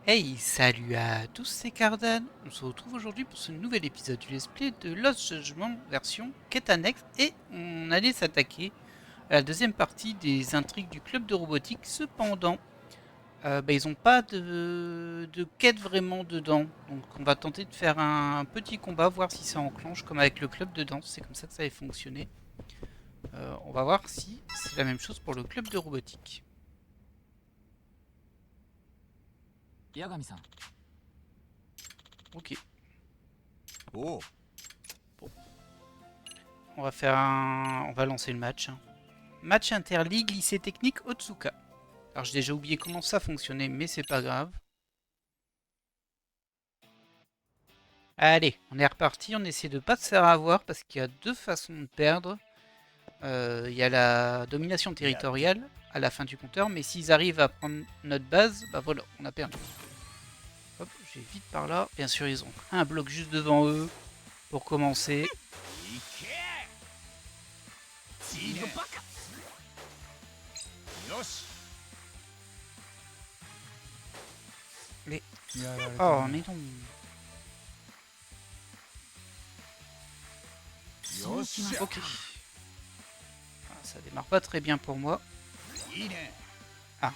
Hey, salut à tous, c'est Cardan. On se retrouve aujourd'hui pour ce nouvel épisode du let's play de Lost Judgment version quête annexe et on allait s'attaquer à la deuxième partie des intrigues du club de robotique. Cependant, ils n'ont pas de quête vraiment dedans, donc on va tenter de faire un petit combat, voir si ça enclenche comme avec le club de danse, c'est comme ça que ça avait fonctionné. On va voir si c'est la même chose pour le club de robotique. 八神さん。Ok, おう bon, on va lancer le match. Match interligue lycée technique Otsuka. Alors j'ai déjà oublié comment ça fonctionnait, mais c'est pas grave. Allez, on est reparti, on essaie de pas se faire avoir parce qu'il y a deux façons de perdre. Il y a la domination territoriale à la fin du compteur, mais s'ils arrivent à prendre notre base, bah voilà, on a perdu. Hop, je vais vite par là. Bien sûr, ils ont un bloc juste devant eux pour commencer. 行けチーズバカ。よし Oh, mais non. よっしゃ Ok. Ah, ça démarre pas très bien pour moi. いいね Ça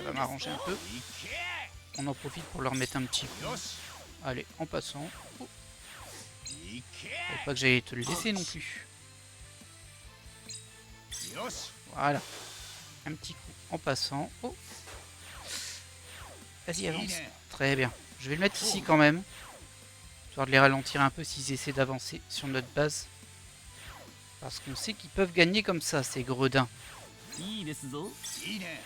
va m'arranger un peu. 行け On en profite pour leur mettre un petit coup. よし Allez, en passant. Oh, 行け fallait pas que j'aille te le laisser non plus. よし Voilà. Un petit coup en passant. Oh. Vas-y, いい avance. ね Très bien. Je vais le mettre ici quand même. Histoire de les ralentir un peu s'ils essaient d'avancer sur notre base. Parce qu'on sait qu'ils peuvent gagner comme ça, ces gredins. いいですぞ。いいね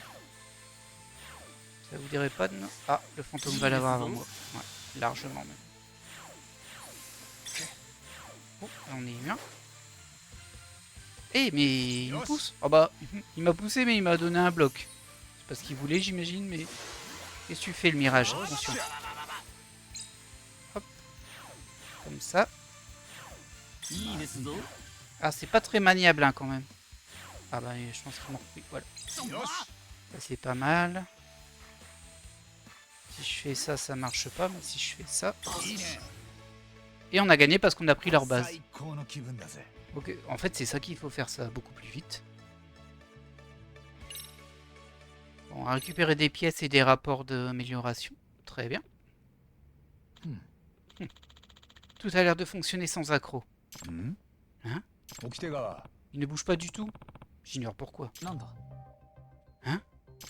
Ça vous dirait pas de... Ah, le fantôme va l'avoir avant moi. Ouais, largement même. Oh, là, on est bien. Eh, mais il me pousse. Oh bah, il m'a poussé, mais il m'a donné un bloc. C'est parce qu'il voulait, j'imagine, mais... Qu'est-ce que tu fais, le mirage? Attention. Hop. Comme ça. いいですぞ。 Ah, c'est pas très maniable, hein, quand même. Ah bah, je pense qu'il m'en repris. Voilà. よし Ça, c'est pas mal. Si je fais ça, ça marche pas, mais si je fais ça... いいね Et on a gagné parce qu'on a pris leur base. 最高の気分だぜ Ok, en fait, c'est ça qu'il faut faire, ça beaucoup plus vite. Bon, on a récupéré des pièces et des rapports d'amélioration. Très bien. Tout a l'air de fonctionner sans accroc. ん Hein 掟川 Il ne bouge pas du tout. J'ignore pourquoi. なんだ。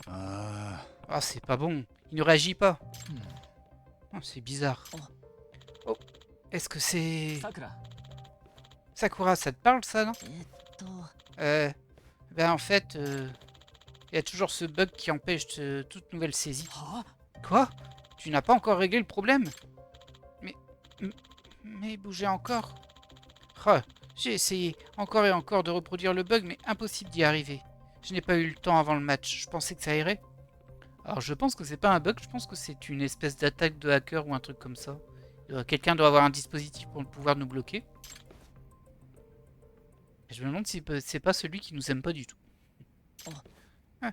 あ Ah, c'est pas bon. Il ne réagit pas. Oh, c'est bizarre. Oh, est-ce que c'est... さくら。 Sakura, ça te parle, ça, non と。 Ben en fait, il y a toujours ce bug qui empêche toute nouvelle saisie. は Quoi? Tu n'as pas encore réglé le problème? Mais... Mais bougez encore. Oh, j'ai essayé encore et encore de reproduire le bug, mais impossible d'y arriver. Je n'ai pas eu le temps avant le match. Je pensais que ça irait. Alors je pense que c'est pas un bug, je pense que c'est une espèce d'attaque de hacker ou un truc comme ça. Quelqu'un doit avoir un dispositif pour pouvoir nous bloquer. Et je me demande si c'est pas celui qui nous aime pas du tout. Ah,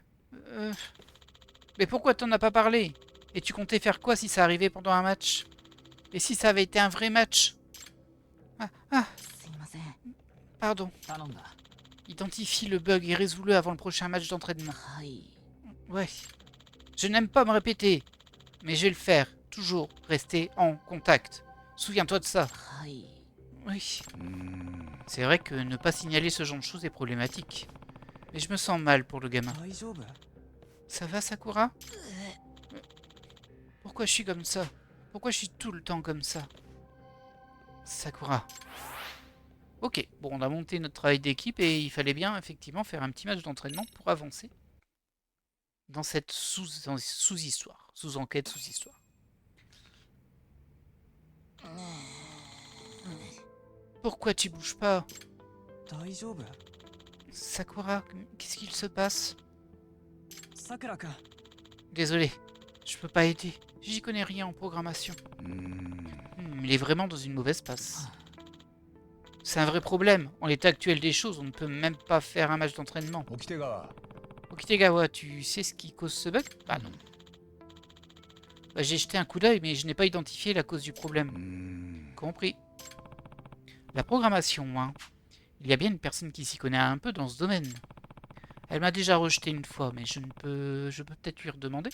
mais pourquoi t'en as pas parlé? Et tu comptais faire quoi si ça arrivait pendant un match? Et si ça avait été un vrai match? Ah, すいません。 pardon. 頼んだ。 Identifie le bug et résous-le avant le prochain match d'entraînement. はい。 Ouais. Je n'aime pas me répéter, mais je vais le faire. Toujours rester en contact. Souviens-toi de ça. はい。 Oui. うーん C'est vrai que ne pas signaler ce genre de choses est problématique. Mais je me sens mal pour le gamin. 大丈夫。 Ça va, Sakura? Pourquoi je suis comme ça? Pourquoi je suis tout le temps comme ça? Sakura. Ok, bon, on a monté notre travail d'équipe et il fallait bien effectivement faire un petit match d'entraînement pour avancer dans cette sous-histoire. Sous-enquête, sous-histoire. Pourquoi tu bouges pas? 大丈夫。 Sakura, qu'est-ce qu'il se passe? さくらくん。 Désolé, je peux pas aider. J'y connais rien en programmation. うーん Il est vraiment dans une mauvaise passe. C'est un vrai problème. En l'état actuel des choses, on ne peut même pas faire un match d'entraînement. 掟川 Okitegawa, tu sais ce qui cause ce bug? Ah non. Bah, j'ai jeté un coup d'œil, mais je n'ai pas identifié la cause du problème. うーん Compris. La programmation, hein. Il y a bien une personne qui s'y connaît un peu dans ce domaine. Elle m'a déjà rejeté une fois, mais je peux peut-être lui redemander.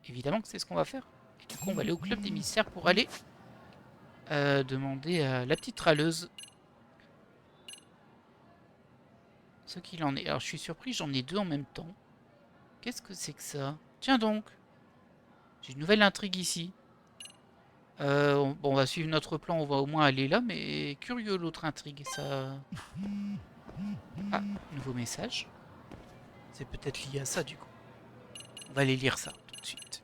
Évidemment que c'est ce qu'on va faire. Et du coup, on va aller au club des mystères pour aller demander à la petite râleuse ce qu'il en est. Alors, je suis surpris, j'en ai deux en même temps. Qu'est-ce que c'est que ça? Tiens donc, j'ai une nouvelle intrigue ici. Bon, on va suivre notre plan, on va au moins aller là, mais curieux l'autre intrigue, ça... Ah, nouveau message. C'est peut-être lié à ça du coup. On va aller lire ça tout de suite.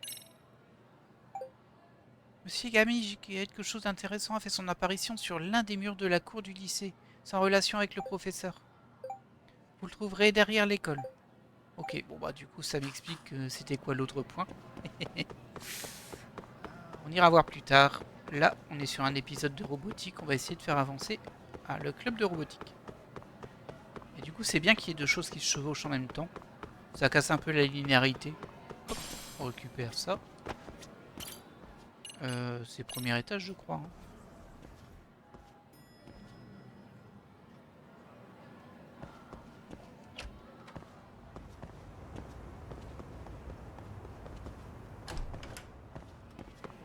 Monsieur Yagami, quelque chose d'intéressant a fait son apparition sur l'un des murs de la cour du lycée, sans relation avec le professeur. Vous le trouverez derrière l'école. Ok, bon bah du coup ça m'explique c'était quoi l'autre point. On ira voir plus tard. Là, on est sur un épisode de robotique, on va essayer de faire avancer le club de robotique. Et du coup c'est bien qu'il y ait deux choses qui se chevauchent en même temps. Ça casse un peu la linéarité. Hop, on récupère ça. C'est premier étage je crois. Hein.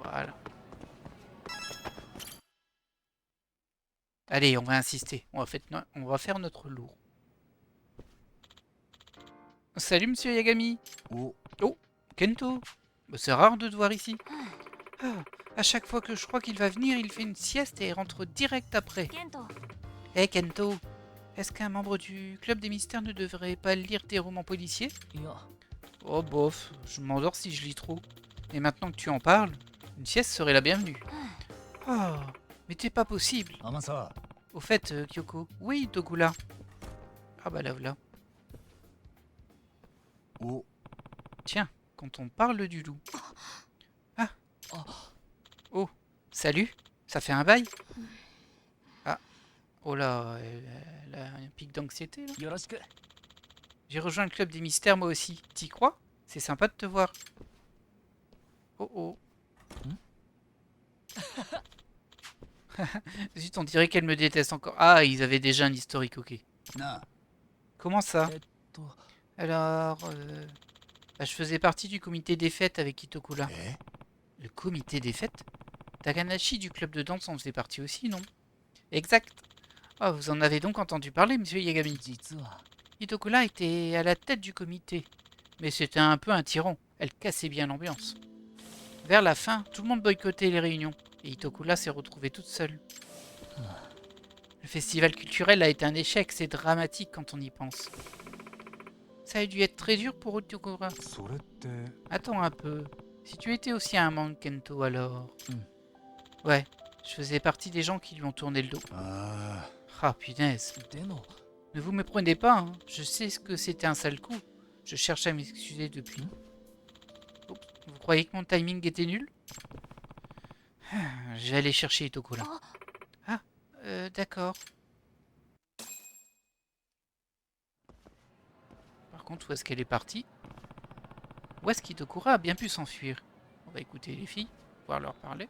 Voilà. Allez, on va insister. On va faire notre lourd. Salut Monsieur Yagami. お Oh, Kento. Bah, c'est rare de te voir ici. Ah, à chaque fois que je crois qu'il va venir, il fait une sieste et rentre direct après. ケント Eh Kento, est-ce qu'un membre du club des mystères ne devrait pas lire des romans policiers? いや Oh bof, je m'endors si je lis trop. Et maintenant que tu en parles, une sieste serait la bienvenue. Oh, mais t'es pas possible. 甘さ Au fait, Kyoko, oui, Togula. Ah bah là, voilà. お Tiens, quand on parle du loup. Ah. Oh, salut. Ça fait un bail. Ah. Oh là, elle a un pic d'anxiété là. よろしく J'ai rejoint le club des mystères moi aussi. T'y crois? C'est sympa de te voir. Oh oh. Zut, on dirait qu'elle me déteste encore. Ah, ils avaient déjà un historique, ok. なあ Comment ça? えっと Alors, bah, je faisais partie du comité des fêtes avec Itokura. え Le comité des fêtes? Takanashi du club de danse en faisait partie aussi, non? Exact. Oh, vous en avez donc entendu parler, monsieur Yagami. 実は Itokura était à la tête du comité. Mais c'était un peu un tyran. Elle cassait bien l'ambiance. Vers la fin, tout le monde boycottait les réunions. Et Itokura s'est retrouvée toute seule. Le festival culturel a été un échec. C'est dramatique quand on y pense. Ça a dû être très dur pour Itokura. それって Attends un peu. Si tu étais aussi un membre Kento alors... Hmm. Ouais, je faisais partie des gens qui lui ont tourné le dos. あ Ah punaise. でも Ne vous méprenez pas, hein. Je sais ce que c'était un sale coup. Je cherche à m'excuser depuis. Oups. Vous croyez que mon timing était nul? Je vais aller chercher Itoko là. Ah, d'accord. Par contre, où est-ce qu'elle est partie? Où est-ce qu'Itokura a bien pu s'enfuir? On va écouter les filles, pouvoir leur parler.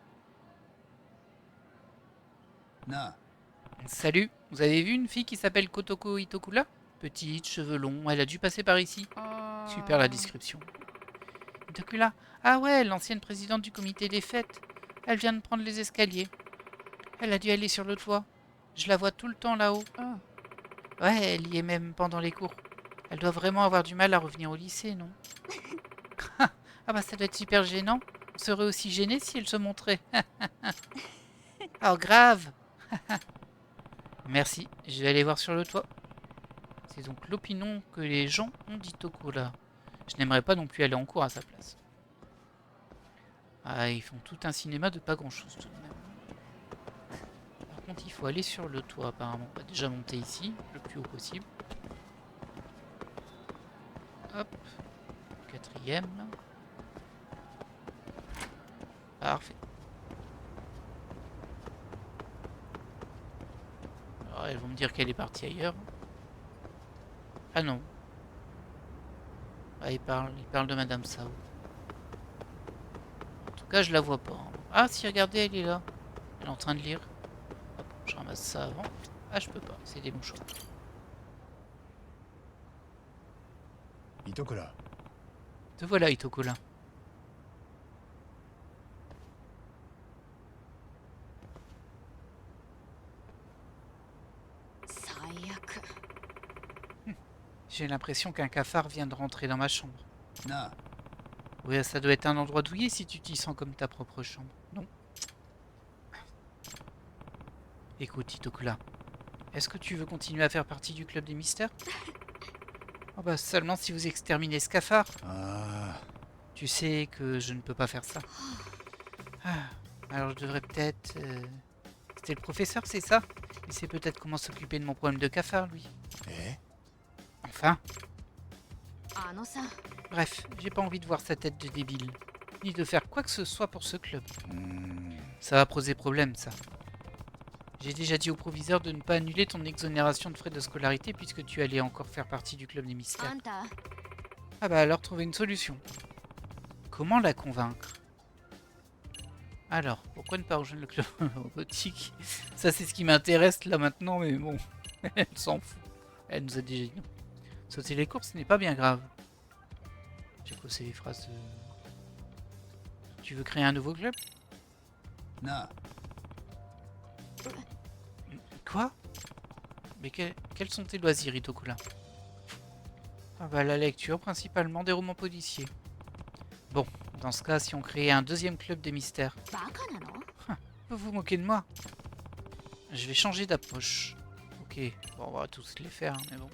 あなあ Salut, vous avez vu une fille qui s'appelle Kotoko Itokura? Petite, cheveux longs, elle a dû passer par ici. Super la description. Itokura? Ah ouais, l'ancienne présidente du comité des fêtes. Elle vient de prendre les escaliers. Elle a dû aller sur le toit. Je la vois tout le temps là-haut. Ouais, elle y est même pendant les cours. Elle doit vraiment avoir du mal à revenir au lycée, non? Ah bah ça doit être super gênant. On serait aussi gêné si elle se montrait. Oh grave. Merci, je vais aller voir sur le toit. C'est donc l'opinion que les gens ont d'Itoko là. Je n'aimerais pas non plus aller en cours à sa place. Ah, ils font tout un cinéma de pas grand chose tout de même. Par contre, il faut aller sur le toit apparemment. On va déjà monter ici, le plus haut possible. Hop. Quatrième là. Parfait. Alors, elles vont me dire qu'elle est partie ailleurs. Ah non. Ah, il parle de Madame Sao. cas, je la vois pas. Ah, si, regardez, elle est là. Elle est en train de lire. Hop, je ramasse ça avant. Ah, je peux pas, c'est des mouchoirs. Itokura. Te voilà, Itokola. J'ai l'impression qu'un cafard vient de rentrer dans ma chambre. Na. Oui, ça doit être un endroit douillet si tu t'y sens comme ta propre chambre, non? Écoute, Itokula, est-ce que tu veux continuer à faire partie du club des mystères? Oh bah seulement si vous exterminez ce cafard. Ah. Tu sais que je ne peux pas faire ça. Ah, alors je devrais peut-être... C'était le professeur, c'est ça? Il sait peut-être comment s'occuper de mon problème de cafard, lui. Eh? Enfin. Bref, j'ai pas envie de voir sa tête de débile. Ni de faire quoi que ce soit pour ce club. Ça va poser problème, ça. J'ai déjà dit au proviseur de ne pas annuler ton exonération de frais de scolarité puisque tu allais encore faire partie du club des mystères. Ah bah alors trouver une solution. Comment la convaincre? Alors, pourquoi ne pas rejoindre le club robotique? Ça c'est ce qui m'intéresse là maintenant, mais bon, elle s'en fout. Elle nous a déjà dit non. Sauter les courses n'est pas bien grave. J'ai cassé les phrases de... Tu veux créer un nouveau club? Na. Quoi? Mais quels sont tes loisirs, Itokula? Ah bah la lecture, principalement des romans policiers. Bon, dans ce cas, si on créait un deuxième club des mystères. Vous vous moquez de moi? Je vais changer d'approche. Ok, bon, on va tous les faire, hein, mais bon.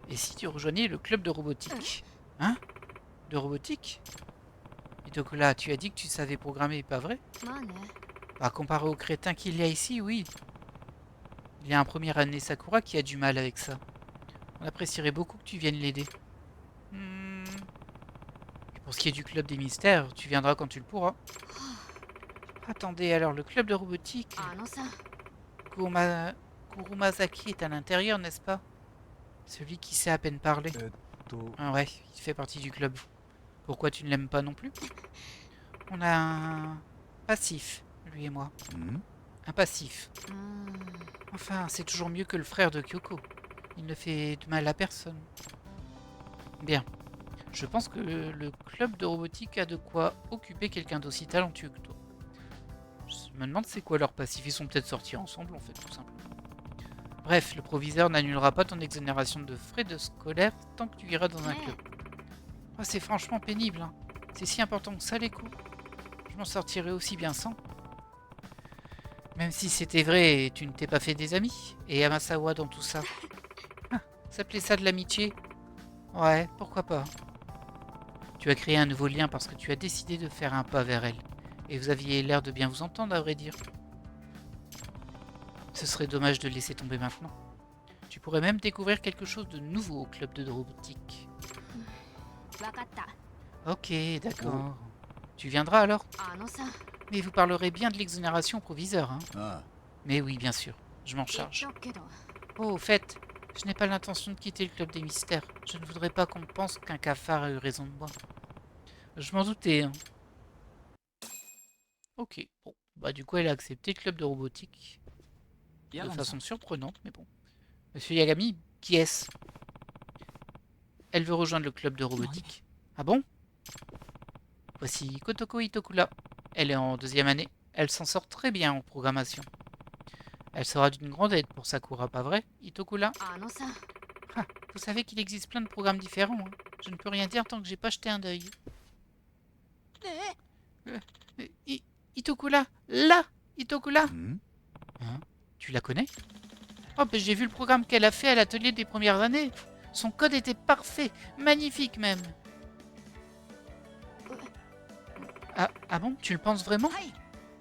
Et si tu rejoignais le club de robotique? Hein? De robotique? Itokula, tu as dit que tu savais programmer, pas vrai? Bah, comparé aux crétins qu'il y a ici, oui. Il y a un premier année Sakura qui a du mal avec ça. On apprécierait beaucoup que tu viennes l'aider. Et pour ce qui est du club des mystères, tu viendras quand tu le pourras. Attendez, alors le club de robotique... Kurumazaki est à l'intérieur, n'est-ce pas? Celui qui sait à peine parler. Ah ouais, il fait partie du club. Pourquoi tu ne l'aimes pas non plus? On a un passif, lui et moi. Un passif. Enfin, c'est toujours mieux que le frère de Kyoko. Il ne fait de mal à personne. Bien. Je pense que le club de robotique a de quoi occuper quelqu'un d'aussi talentueux que toi. Je me demande c'est quoi leur passif. Ils sont peut-être sortis ensemble en fait, tout simplement. Bref, le proviseur n'annulera pas ton exonération de frais de scolaire tant que tu iras dans un club. Oh, c'est franchement pénible, hein. C'est si important que ça les coups. Je m'en sortirais aussi bien sans. Même si c'était vrai, tu ne t'es pas fait des amis. Et Yamasawa dans tout ça. Ah, s'appelait ça de l'amitié? Ouais, pourquoi pas. Tu as créé un nouveau lien parce que tu as décidé de faire un pas vers elle. Et vous aviez l'air de bien vous entendre, à vrai dire. Ce serait dommage de le laisser tomber maintenant. Tu pourrais même découvrir quelque chose de nouveau au club de robotique. Ok, d'accord. Tu viendras alors? Mais vous parlerez bien de l'exonération au proviseur, hein? Ah. Mais oui, bien sûr. Je m'en charge. Oh, au fait, je n'ai pas l'intention de quitter le club des mystères. Je ne voudrais pas qu'on pense qu'un cafard a eu raison de moi. Je m'en doutais, hein. Ok, bon. Bah du coup, elle a accepté le club de robotique. De façon surprenante, mais bon. Monsieur Yagami, qui est-ce? Elle veut rejoindre le club de robotique. Ah bon? Voici Kotoko Itokula. Elle est en deuxième année. Elle s'en sort très bien en programmation. Elle sera d'une grande aide pour Sakura, pas vrai, Itokula? Ah, vous savez qu'il existe plein de programmes différents, hein. Je ne peux rien dire tant que j'ai pas jeté un œil. Itokula, là, Itokula. Hein? Tu la connais? Oh, ben j'ai vu le programme qu'elle a fait à l'atelier des premières années. Son code était parfait, magnifique même. Ah bon, tu le penses vraiment?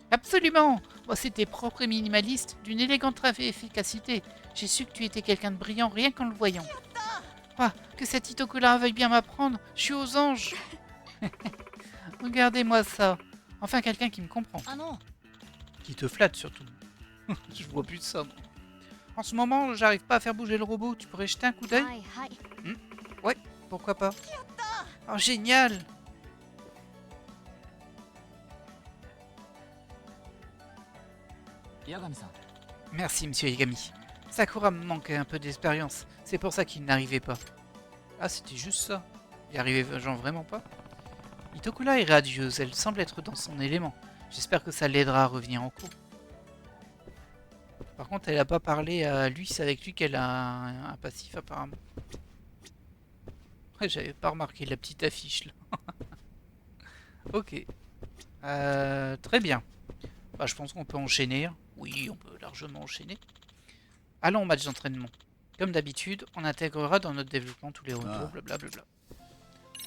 Absolument. Oh, c'était propre et minimaliste, d'une élégante efficacité. J'ai su que tu étais quelqu'un de brillant rien qu'en le voyant. Oh, que cette Itokula veuille bien m'apprendre, je suis aux anges. Regardez-moi ça. Enfin, quelqu'un qui me comprend. Qui te flatte surtout. Je vois plus de ça. Moi. En ce moment, j'arrive pas à faire bouger le robot. Tu pourrais jeter un coup d'œil? Ouais, pourquoi pas. Oh, génial. Yagami-san. Merci, monsieur Yagami. Sakura me manquait un peu d'expérience. C'est pour ça qu'il n'arrivait pas. Ah, c'était juste ça. Il arrivait genre vraiment pas. Itokura est radieuse. Elle semble être dans son élément. J'espère que ça l'aidera à revenir en cours. Par contre, elle a pas parlé à lui. C'est avec lui qu'elle a un passif apparemment. Ouais, j'avais pas remarqué la petite affiche là. Ok. Très bien. Bah, je pense qu'on peut enchaîner. Oui, on peut largement enchaîner. Allons au match d'entraînement. Comme d'habitude, on intégrera dans notre développement tous les retours, blablabla.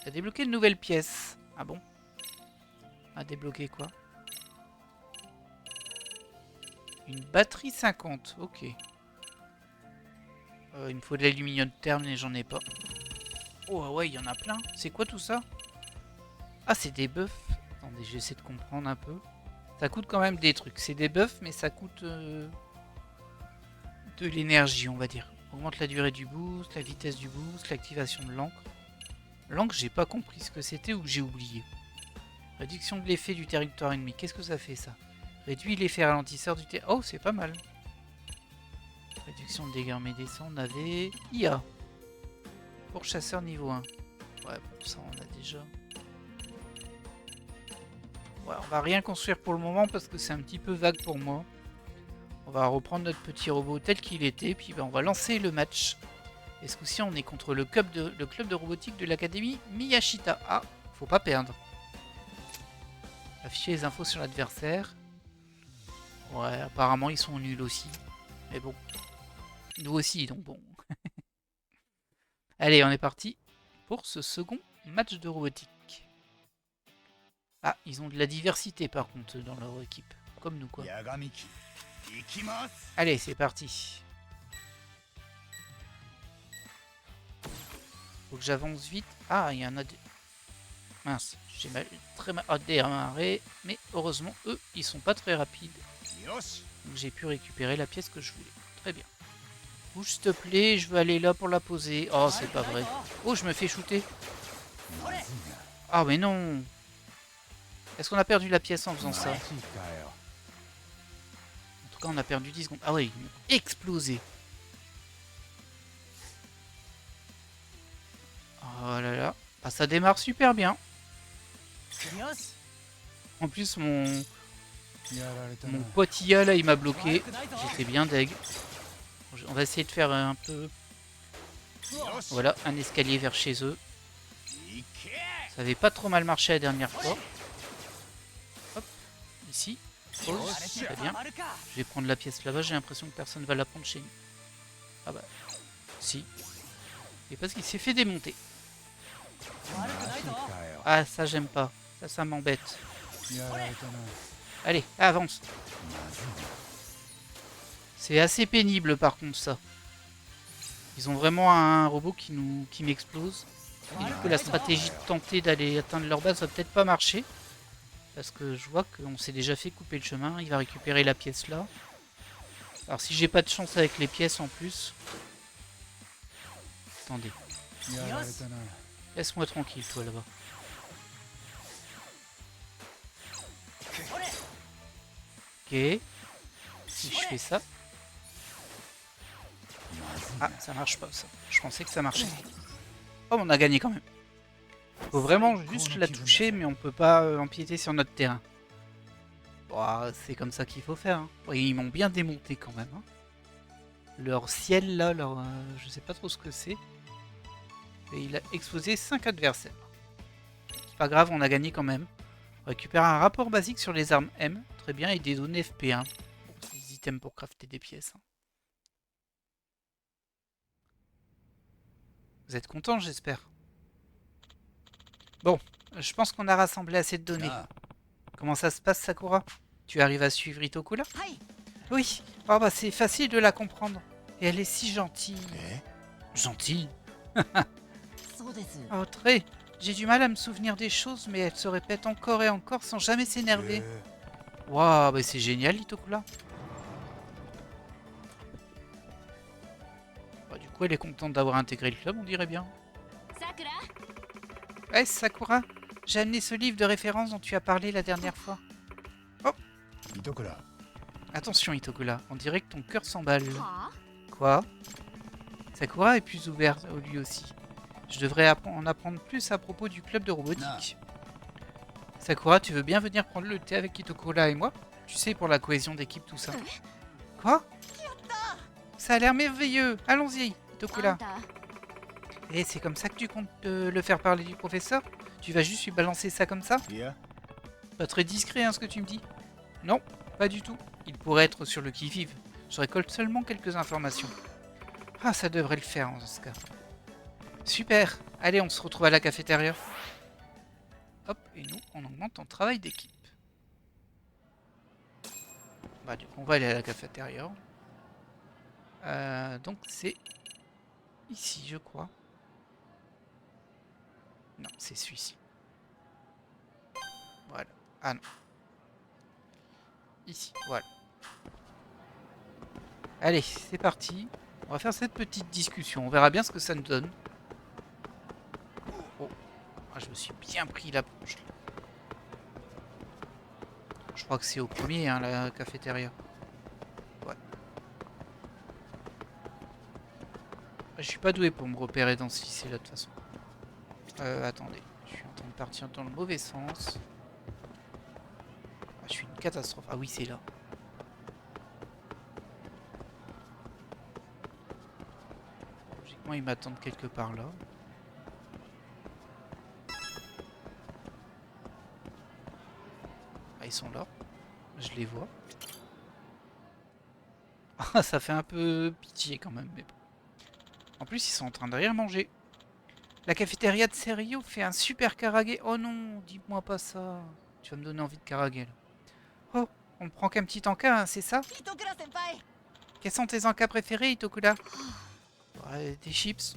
On a débloqué de nouvelles pièces. Ah bon? On a débloqué quoi? Une batterie 50, ok. Il me faut de l'aluminium terne et j'en ai pas. Oh ouais, il y en a plein. C'est quoi tout ça? Ah, c'est des buffs. Attendez, j'essaie de comprendre un peu. Ça coûte quand même des trucs. C'est des buffs, mais ça coûte de l'énergie, on va dire. Augmente la durée du boost, la vitesse du boost, l'activation de l'encre. L'encre, j'ai pas compris ce que c'était ou j'ai oublié. Réduction de l'effet du territoire ennemi. Qu'est-ce que ça fait ça? Réduit l'effet ralentisseur du territoire. Oh, c'est pas mal. Réduction de dégâts médecins, on avait IA. Pourchasseur niveau 1. Ouais, bon, ça on a déjà. Ouais, on va rien construire pour le moment parce que c'est un petit peu vague pour moi. On va reprendre notre petit robot tel qu'il était, puis on va lancer le match. Et ce coup-ci, on est contre le club de robotique de l'académie Miyashita. Ah, faut pas perdre. Afficher les infos sur l'adversaire. Ouais, apparemment ils sont nuls aussi. Mais bon. Nous aussi, donc bon. Allez, on est parti pour ce second match de robotique. Ah, ils ont de la diversité par contre dans leur équipe. Comme nous quoi. Allez, c'est parti. Faut que j'avance vite. Ah, il y en a des... Mince, j'ai très mal démarré. Mais heureusement, eux, ils sont pas très rapides. Donc j'ai pu récupérer la pièce que je voulais. Très bien. Bouge s'il te plaît, je veux aller là pour la poser. Oh, c'est pas vrai. Oh, je me fais shooter. Ah, mais non. Est-ce qu'on a perdu la pièce en faisant ça? En tout cas, on a perdu 10 secondes. Ah oui, explosé. Oh là là. Ah, ça démarre super bien. En plus, mon pote IA là, il m'a bloqué. J'étais bien deg. On va essayer de faire un peu... Voilà, un escalier vers chez eux. Ça avait pas trop mal marché la dernière fois. Hop, ici. Pause, très bien. Je vais prendre la pièce là-bas, j'ai l'impression que personne va la prendre chez nous. Ah bah, si. Et parce qu'il s'est fait démonter. Ah, ça j'aime pas. Ça m'embête. Allez, avance. C'est assez pénible par contre ça. Ils ont vraiment un robot qui m'explose. Et du coup la stratégie de tenter d'aller atteindre leur base va peut-être pas marcher. Parce que je vois qu'on s'est déjà fait couper le chemin. Il va récupérer la pièce là. Alors si j'ai pas de chance avec les pièces en plus... Attendez. Laisse-moi tranquille toi là-bas. Ok. Si je fais ça... Ah, ça marche pas ça. Je pensais que ça marchait. Oh, on a gagné quand même. Faut vraiment juste la toucher, mais on peut pas empiéter sur notre terrain. Oh, c'est comme ça qu'il faut faire. Hein. Oh, ils m'ont bien démonté quand même. Hein. Leur ciel là, je sais pas trop ce que c'est. Et il a explosé 5 adversaires. C'est pas grave, on a gagné quand même. On récupère un rapport basique sur les armes M. Très bien, et des données FP1. Bon, c'est des items pour crafter des pièces. Hein. Vous êtes contents, j'espère. Bon, je pense qu'on a rassemblé assez de données. Comment ça se passe, Sakura? Tu arrives à suivre Itoku là? Oui. Oh bah c'est facile de la comprendre. Et elle est si gentille. Gentille? Oh très. J'ai du mal à me souvenir des choses, mais elle se répète encore et encore sans jamais s'énerver. Waouh, bah c'est génial, Itoku là. Bah, du coup, elle est contente d'avoir intégré le club, on dirait bien. Ouais, Sakura, j'ai amené ce livre de référence dont tu as parlé la dernière fois. Oh. Attention Itokula, on dirait que ton cœur s'emballe. は Quoi? Sakura est plus ouverte lui aussi. Je devrais en apprendre plus à propos du club de robotique. Sakura, tu veux bien venir prendre le thé avec Itokula et moi? Tu sais, pour la cohésion d'équipe, tout ça. Quoi? Ça a l'air merveilleux. Allons-y, あ Itokula. んた Et c'est comme ça que tu comptes le faire parler du professeur? Tu vas juste lui balancer ça comme ça? いや Pas très discret, hein, ce que tu me dis. Non, pas du tout. Il pourrait être sur le qui-vive. Je récolte seulement quelques informations. Ah, ça devrait le faire, en ce cas. Super. Allez, on se retrouve à la cafétéria. Hop, et nous, on augmente en travail d'équipe. Bah, du coup, on va aller à la cafétéria. Donc, c'est ici, je crois. Non, c'est celui-ci. Voilà. Ah non. Ici, voilà. Allez, c'est parti. On va faire cette petite discussion. On verra bien ce que ça nous donne. Oh, ah, je me suis bien pris la bouche. Je crois que c'est au premier, hein, la cafétéria. Ouais. Je suis pas doué pour me repérer dans ce lycée là de toute façon. Attendez, je suis en train de partir dans le mauvais sens. Ah, je suis une catastrophe. Ah oui, c'est là. Logiquement, ils m'attendent quelque part là. Ah, ils sont là. Je les vois. Ah, ça fait un peu pitié quand même, mais bon. En plus, ils sont en train de rien manger. La cafétéria de Serio fait un super karage. Oh non, dis-moi pas ça. Tu vas me donner envie de karage là. Oh, on ne prend qu'un petit encas, hein, c'est ça? 糸倉先輩 Quels sont tes encas préférés, Itokula? Ouais, des chips.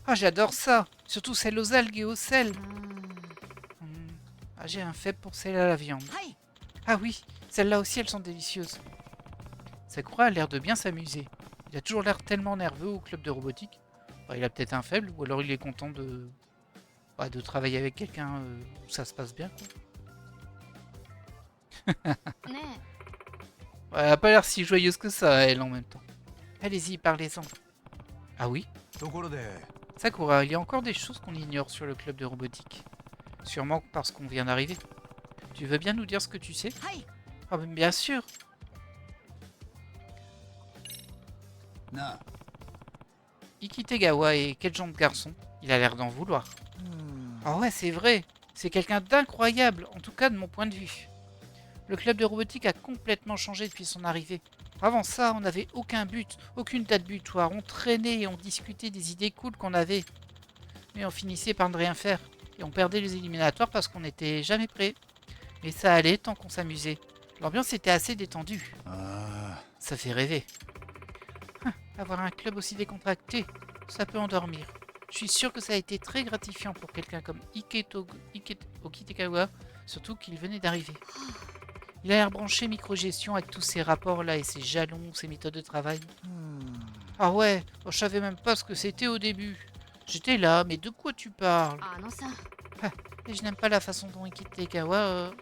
Ah, j'adore ça. Surtout celles aux algues et au sel. うーん Hmm. Ah, j'ai un faible pour celles à la viande. はい Ah oui, celles-là aussi, elles sont délicieuses. Sakura a l'air de bien s'amuser. Il a toujours l'air tellement nerveux au club de robotique. Bah, il a peut-être un faible, ou alors il est content de travailler avec quelqu'un où ça se passe bien. Quoi. ね Ouais, elle a pas l'air si joyeuse que ça, elle, en même temps. Allez-y, parlez-en. Ah oui, ところで Sakura, il y a encore des choses qu'on ignore sur le club de robotique. Sûrement parce qu'on vient d'arriver. Tu veux bien nous dire ce que tu sais? えはい Ah, mais bien sûr. なあ Ikitegawa est quel genre de garçon? Il a l'air d'en vouloir. うーん Ah ouais, c'est vrai. C'est quelqu'un d'incroyable, en tout cas de mon point de vue. Le club de robotique a complètement changé depuis son arrivée. Avant ça, on n'avait aucun but, aucune date butoir. On traînait et on discutait des idées cool qu'on avait. Mais on finissait par ne rien faire. Et on perdait les éliminatoires parce qu'on n'était jamais prêt. Mais ça allait tant qu'on s'amusait. L'ambiance était assez détendue. あ Ça fait rêver. Avoir un club aussi décontracté, ça peut endormir. Je suis sûr que ça a été très gratifiant pour quelqu'un comme Okitegawa, surtout qu'il venait d'arriver. Il a l'air branché microgestion avec tous ses rapports là et ses jalons, ses méthodes de travail. うーん Ah ouais, je savais même pas ce que c'était au début. J'étais là, mais de quoi tu parles? あのさ Et je n'aime pas la façon dont Okitegawa...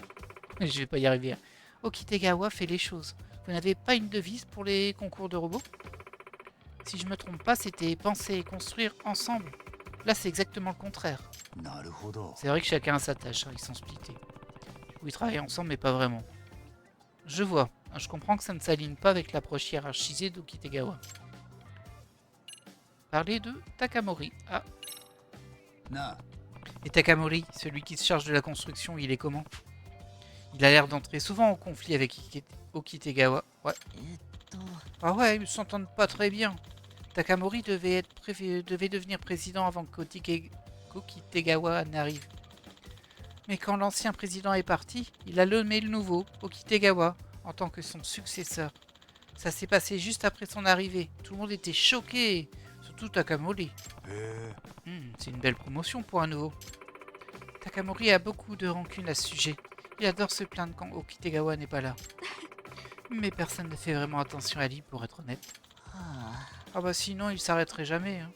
Je vais pas y arriver. Okitegawa fait les choses. Vous n'avez pas une devise pour les concours de robots? Si je me trompe pas, c'était penser et construire ensemble. Là, c'est exactement le contraire. あなるほど C'est vrai que chacun a sa tâche, hein, ils sont splittés. Du coup, ils travaillent ensemble, mais pas vraiment. Je vois. Je comprends que ça ne s'aligne pas avec l'approche hiérarchisée d'Okitegawa. Parler de Takamori. Ah, なあ et Takamori, celui qui se charge de la construction, il est comment? Il a l'air d'entrer souvent en conflit avec Okitegawa. Ouais. えっと Ah ouais, ils s'entendent pas très bien. Takamori devait devenir président avant qu'Okitegawa n'arrive. Mais quand l'ancien président est parti, il a nommé le nouveau, Okitegawa, en tant que son successeur. Ça s'est passé juste après son arrivée. Tout le monde était choqué, surtout Takamori. へえ C'est une belle promotion pour un nouveau. Takamori a beaucoup de rancune à ce sujet. Il adore se plaindre quand Okitegawa n'est pas là. Mais personne ne fait vraiment attention à lui, pour être honnête. はあ Ah bah sinon il s'arrêterait jamais. Hein.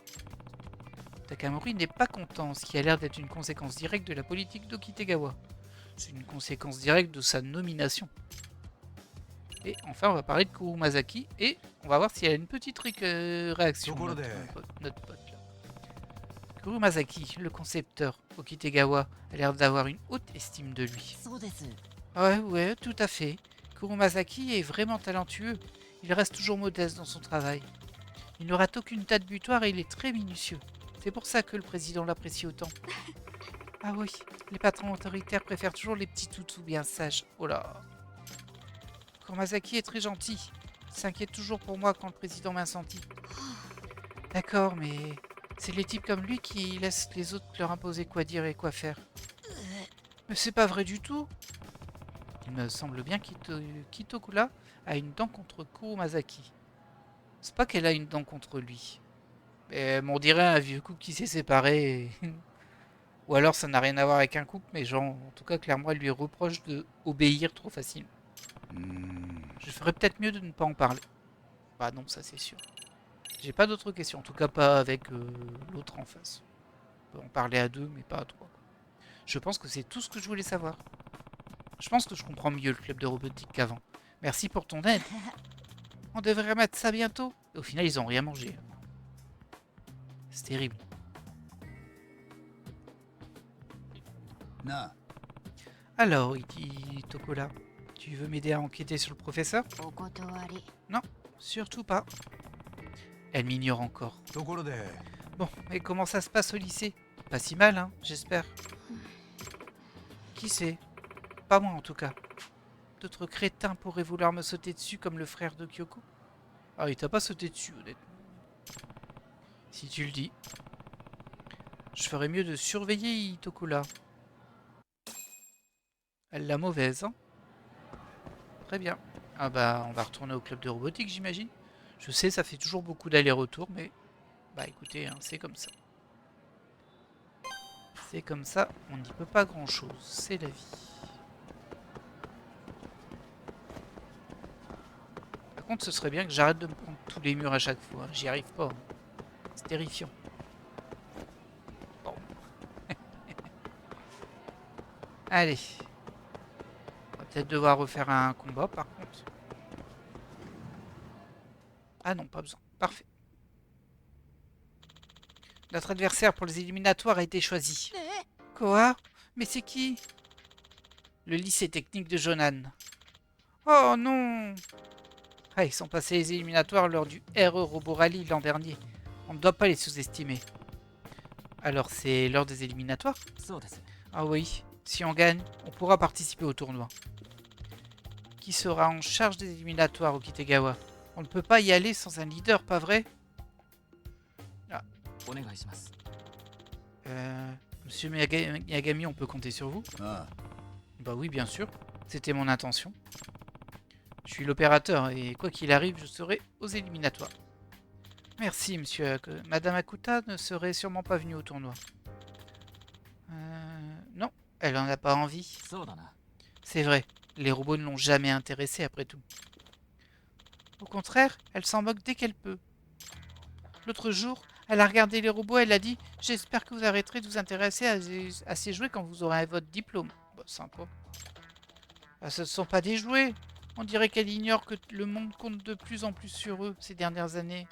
Takamori n'est pas content, ce qui a l'air d'être une conséquence directe de la politique d'Okitegawa. C'est une conséquence directe de sa nomination. Et enfin, on va parler de Kurumazaki et on va voir s'il y a une petite réaction. Notre pote là. Kurumazaki, le concepteur, Okitegawa, a l'air d'avoir une haute estime de lui. そうです。 Ouais, tout à fait. Kurumazaki est vraiment talentueux. Il reste toujours modeste dans son travail. Il ne rate aucune date butoir et il est très minutieux. C'est pour ça que le président l'apprécie autant. Ah oui, les patrons autoritaires préfèrent toujours les petits toutous bien sages. Oh là. Kurumazaki est très gentil. Il s'inquiète toujours pour moi quand le président m'incendie. D'accord, mais c'est les types comme lui qui laissent les autres leur imposer quoi dire et quoi faire. Mais c'est pas vrai du tout. Il me semble bien qu'Itokura a une dent contre Kurumazaki. C'est pas qu'elle a une dent contre lui. Mais on dirait un vieux couple qui s'est séparé. Ou alors ça n'a rien à voir avec un couple, mais genre, en tout cas, clairement, elle lui reproche de obéir trop facilement. Je ferais peut-être mieux de ne pas en parler. Bah non, ça c'est sûr. J'ai pas d'autres questions, en tout cas pas avec l'autre en face. On peut en parler à deux, mais pas à trois. Je pense que c'est tout ce que je voulais savoir. Je pense que je comprends mieux le club de robotique qu'avant. Merci pour ton aide. On devrait mettre ça bientôt. Et au final, ils ont rien mangé. C'est terrible. なあ Alors, il dit Tokola, tu veux m'aider à enquêter sur le professeur? お断り。 Surtout pas. Elle m'ignore encore. ところで Bon, et comment ça se passe au lycée? Pas si mal, hein, j'espère. Qui sait? Pas moi en tout cas. D'autres crétins pourraient vouloir me sauter dessus comme le frère de Kyoko. Ah, il t'a pas sauté dessus, honnêtement. Si tu le dis. Je ferais mieux de surveiller Itokula. Elle l'a mauvaise, hein? Très bien. Ah bah, on va retourner au club de robotique, j'imagine. Je sais, ça fait toujours beaucoup d'allers-retours, mais... Bah écoutez, hein, c'est comme ça. C'est comme ça, on n'y peut pas grand-chose. C'est la vie. Par contre, ce serait bien que j'arrête de me prendre tous les murs à chaque fois. J'y arrive pas. C'est terrifiant. Bon. Allez. On va peut-être devoir refaire un combat, par contre. Ah non, pas besoin. Parfait. Notre adversaire pour les éliminatoires a été choisi. Quoi? Mais c'est qui? Le lycée technique de Jonan. Oh non! Ah, ils sont passés les éliminatoires lors du RE Robo Rally l'an dernier. On ne doit pas les sous-estimer. Alors c'est l'heure des éliminatoires? そうです。 Ah oui, si on gagne, on pourra participer au tournoi. Qui sera en charge des éliminatoires au Kitegawa? On ne peut pas y aller sans un leader, pas vrai? お願いします。 Monsieur Yagami, on peut compter sur vous? ああ Bah oui, bien sûr. C'était mon intention. Je suis l'opérateur et quoi qu'il arrive, je serai aux éliminatoires. Merci, monsieur. Madame Akuta ne serait sûrement pas venue au tournoi. Non, elle en a pas envie. そうだな。 C'est vrai, les robots ne l'ont jamais intéressée après tout. Au contraire, elle s'en moque dès qu'elle peut. L'autre jour, elle a regardé les robots et elle a dit « J'espère que vous arrêterez de vous intéresser à ces jouets quand vous aurez votre diplôme. » Bah, sympa. Ah, ce ne sont pas des jouets. On dirait qu'elle ignore que le monde compte de plus en plus sur eux ces dernières années.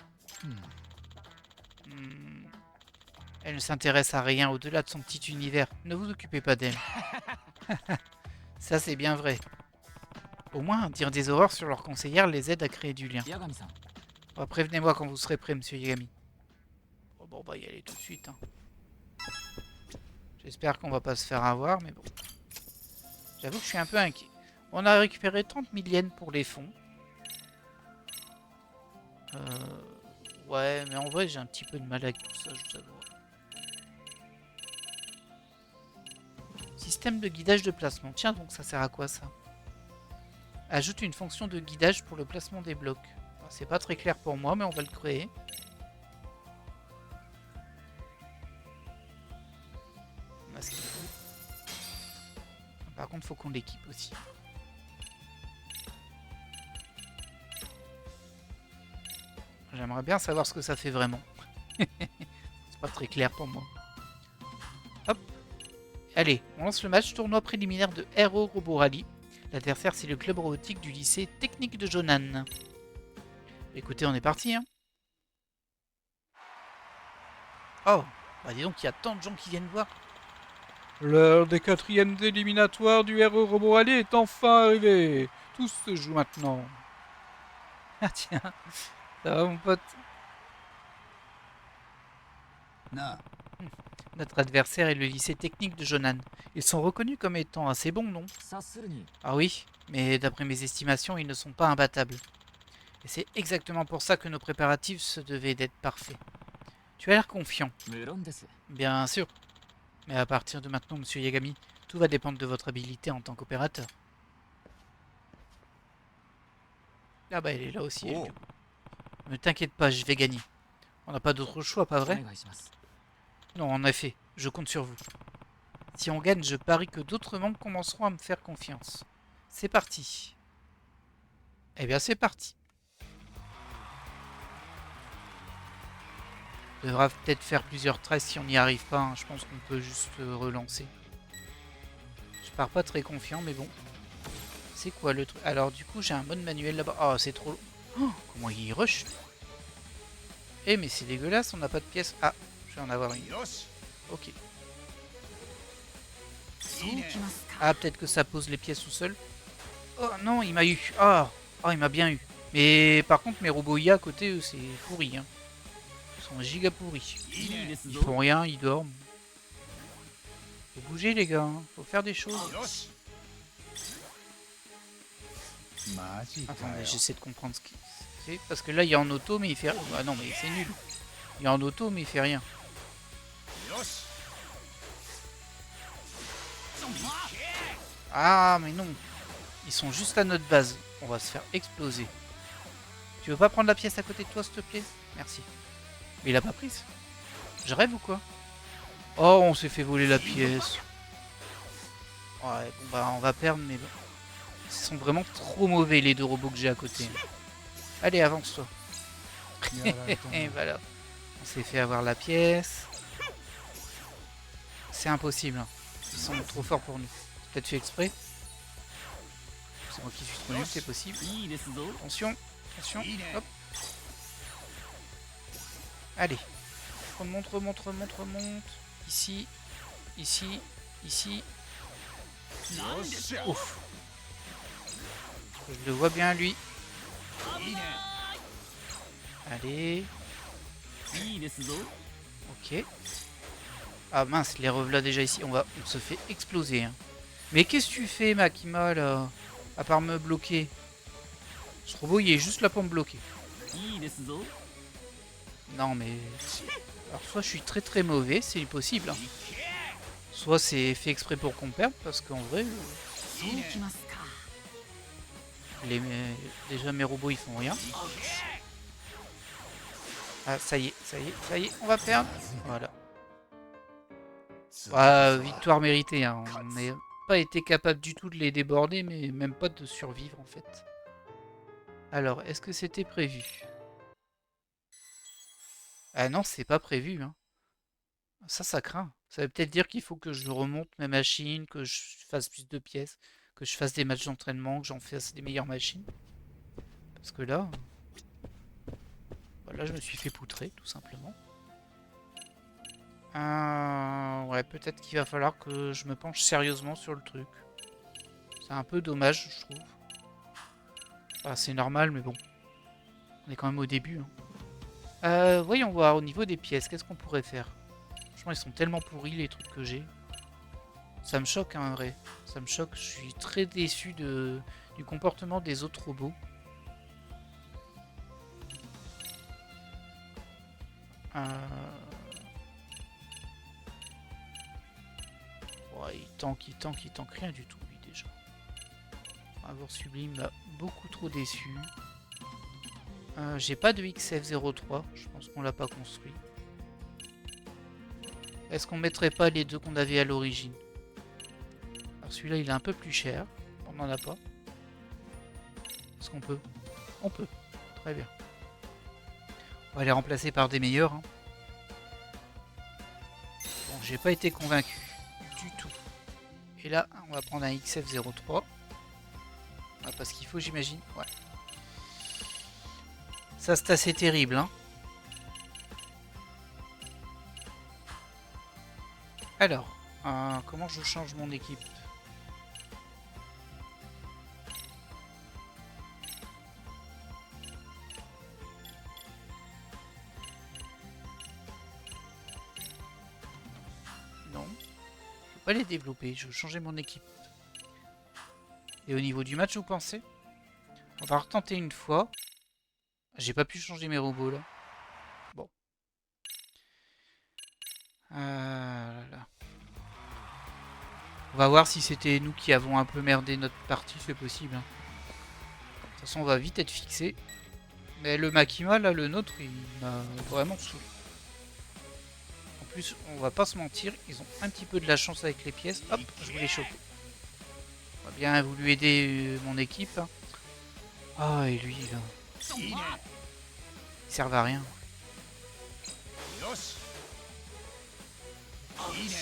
Elle ne s'intéresse à rien au-delà de son petit univers. Ne vous occupez pas d'elle. Ça, c'est bien vrai. Au moins, dire des horreurs sur leur conseillère les aide à créer du lien. 八神さん。 Bon, prévenez-moi quand vous serez prêt, monsieur Yagami. Bon, on va y aller tout de suite. Hein. J'espère qu'on va pas se faire avoir, mais bon. J'avoue que je suis un peu inquiet. On a récupéré 30 000 yens pour les fonds. Ouais, mais en vrai, j'ai un petit peu de mal avec tout ça, je vous avoue. Système de guidage de placement. Tiens, donc ça sert à quoi ça? Ajoute une fonction de guidage pour le placement des blocs. C'est pas très clair pour moi, mais on va le créer. On a ce qu'il faut. Par contre, faut qu'on l'équipe aussi. J'aimerais bien savoir ce que ça fait vraiment. C'est pas très clair pour moi. Hop. Allez, on lance le match tournoi préliminaire de RO Robo Rally. L'adversaire, c'est le club robotique du lycée technique de Jonan. Écoutez, on est parti, hein. Oh, bah dis donc, il y a tant de gens qui viennent voir. L'heure des quatrièmes éliminatoires du RE Robot Rally est enfin arrivée. Tout se joue maintenant. Ah tiens, ça va mon pote. なあ Notre adversaire est le lycée technique de Jonan. Ils sont reconnus comme étant assez bons, non? 察するに Ah oui, mais d'après mes estimations, ils ne sont pas imbattables. Et c'est exactement pour ça que nos préparatifs se devaient d'être parfaits. Tu as l'air confiant. 無論です Bien sûr. Mais à partir de maintenant, monsieur Yagami, tout va dépendre de votre habilité en tant qu'opérateur. Ah bah elle est là aussi. Elle, Oh. du coup. Ne t'inquiète pas, je vais gagner. On n'a pas d'autre choix, pas お vrai? 願いします Non, en effet, je compte sur vous. Si on gagne, je parie que d'autres membres commenceront à me faire confiance. C'est parti. Eh bien, c'est parti. On devra peut-être faire plusieurs traits si on n'y arrive pas. Hein. Je pense qu'on peut juste relancer. Je pars pas très confiant, mais bon. C'est quoi le truc? Alors, du coup, j'ai un mode manuel là-bas. Oh, c'est trop... Oh, comment il rush? Eh, mais c'est dégueulasse, on n'a pas de pièces. Ah, je vais en avoir une. よし Ok. そうきますか Ah, peut-être que ça pose les pièces tout seul. Oh non, il m'a eu. Ah, oh, il m'a bien eu. Mais par contre, mes robots IA à côté, eux, c'est pourri. Hein. Ils sont giga pourris. いいです Ils ぞ font rien, ils dorment. Faut bouger, les gars. Hein. Faut faire des choses. よしマジか Attendez, よ j'essaie de comprendre ce qu'il fait. Parce que là, il est en auto, mais il fait... Ah non, mais c'est nul. Il est en auto, mais il fait rien. よし Ah, mais non. Ils sont juste à notre base. On va se faire exploser. Tu veux pas prendre la pièce à côté de toi, s'il te plaît? Merci. Mais il a pas prise. Je rêve ou quoi? Oh, on s'est fait voler la pièce. Ouais, bon bah on va perdre, mais bon. Ils sont vraiment trop mauvais les deux robots que j'ai à côté. Allez, avance-toi. やられたな Et voilà. On s'est fait avoir la pièce. C'est impossible. Hein. Ils sont trop forts pour nous. C'est peut-être fait exprès. C'est moi qui suis trop nul, c'est possible. いいですぞ Attention, attention. いいね Hop. Allez. Remonte, remonte, remonte, remonte. Ici, ici, ici. よっしゃ Ouf. Je le vois bien, lui. いいね Allez. いいですぞ Ok. Ah mince, les revoilà déjà ici. On se fait exploser. Hein. Mais qu'est-ce que tu fais, Makima, là? À part me bloquer. Ce robot, il est juste là pour me bloquer. いいですぞ Non, mais... Alors, soit je suis très très mauvais, c'est possible. Hein. Soit c'est fait exprès pour qu'on perde, parce qu'en vrai... そうきますか Déjà, mes robots, ils font rien. Ah, ça y est, ça y est, ça y est, on va perdre. Voilà. Ah, victoire méritée. Hein. On n'a pas été capable du tout de les déborder, mais même pas de survivre en fait. Alors, est-ce que c'était prévu? Ah non, c'est pas prévu. Hein. Ça craint. Ça veut peut-être dire qu'il faut que je remonte mes machines, que je fasse plus de pièces, que je fasse des matchs d'entraînement, que j'en fasse des meilleures machines. Parce que là... Là, je me suis fait poutrer, tout simplement. Ouais, peut-être qu'il va falloir que je me penche sérieusement sur le truc. C'est un peu dommage, je trouve. Enfin, c'est normal, mais bon. On est quand même au début. Hein. Voyons voir, au niveau des pièces, qu'est-ce qu'on pourrait faire? Franchement, ils sont tellement pourris, les trucs que j'ai. Ça me choque, hein, en vrai. Ça me choque. Je suis très déçu du comportement des autres robots. Ouais, il tank rien du tout, lui, déjà. Avoir Sublime m'a beaucoup trop déçu. J'ai pas de XF03, je pense qu'on l'a pas construit. Est-ce qu'on mettrait pas les deux qu'on avait à l'origine? Alors celui-là, il est un peu plus cher. On n'en a pas. Est-ce qu'on peut? On peut. Très bien. On va les remplacer par des meilleurs. Hein. Bon, j'ai pas été convaincu du tout. Et là, on va prendre un XF03. On a pas ce qu'il faut, j'imagine. Ouais. Ça, c'est assez terrible, hein. Alors, comment je change mon équipe? Non. Je peux pas les développer, je veux changer mon équipe. Et au niveau du match, vous pensez? On va retenter une fois. J'ai pas pu changer mes robots là. Bon. Là, là. On va voir si c'était nous qui avons un peu merdé notre partie, c'est possible. Hein. De toute façon, on va vite être fixé. Mais le Makima, là, le nôtre, il m'a vraiment saoulé. En plus, on va pas se mentir, ils ont un petit peu de la chance avec les pièces. Hop, je voulais choper. On va bien voulu aider mon équipe. Hein. Ah, et lui, là. Il sert à rien. よしいいね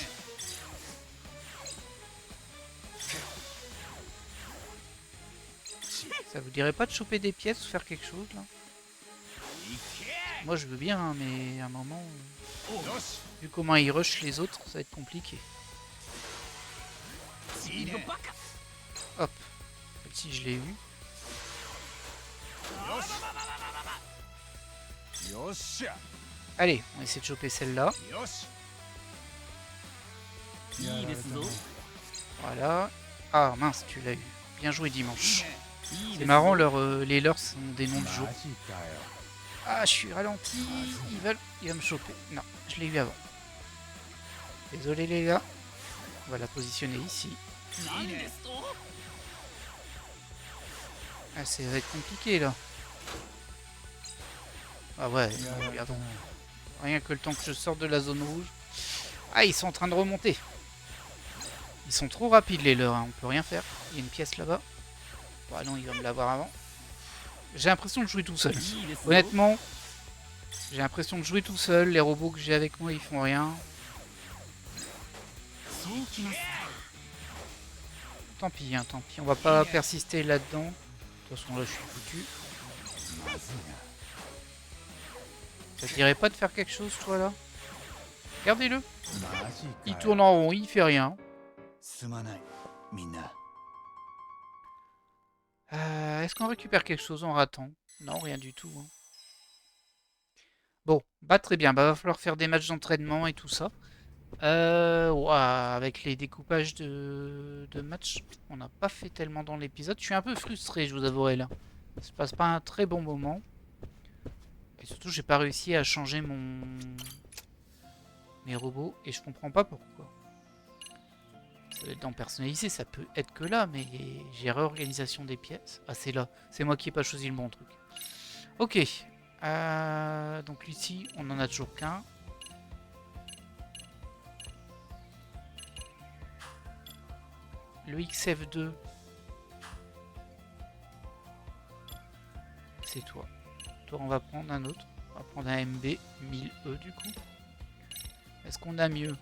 Ça vous dirait pas de choper des pièces ou faire quelque chose là? Moi je veux bien, hein, mais à un moment, よし vu comment ils rushent les autres, ça va être compliqué. いいね Hop, si je l'ai eu. よし Allez, on essaie de choper celle-là. よしいいですぞ Voilà. Ah mince, tu l'as eu. Bien joué いい dimanche. ね いいで C'est す marrant, ぞ les leurs sont des noms de マ jours. ジかよ Ah, je suis ralenti. Il va me choper. Non, je l'ai eu avant. Désolé les gars. On va la positionner ici. なんですと Ah, ça va être compliqué là. Ah ouais, やられた avant. な Rien que le temps que je sorte de la zone rouge. Ah, ils sont en train de remonter. Ils sont trop rapides les leurs, hein. On peut rien faire. Il y a une pièce là-bas. Bah non, il va me l'avoir avant. J'ai l'impression de jouer tout seul. いいですぞ Honnêtement, j'ai l'impression de jouer tout seul. Les robots que j'ai avec moi, ils font rien. そうきますか Tant pis, hein, tant pis. On va pas persister là-dedans. De toute façon, là, je suis foutu. まずいな Ça te dirait pas de faire quelque chose, toi, là? Regardez-le. マジか Il よ tourne en rond, il fait rien. すまないみんな Est-ce qu'on récupère quelque chose en ratant? Non, rien du tout. Hein. Bon, bah très bien. Bah, va falloir faire des matchs d'entraînement et tout ça. Ouah, avec les découpages de matchs, on n'a pas fait tellement dans l'épisode. Je suis un peu frustré, je vous avouerai là. Ça se passe pas un très bon moment. Et surtout, j'ai pas réussi à changer mes robots et je comprends pas pourquoi. Ça doit être dans personnalisé, ça peut être que là, mais j'ai réorganisation des pièces. Ah, c'est là. C'est moi qui n'ai pas choisi le bon truc. Ok. Donc ici, on en a toujours qu'un. Le XF2. C'est toi. Toi, on va prendre un autre. On va prendre un MB 1000E du coup. Est-ce qu'on a mieux?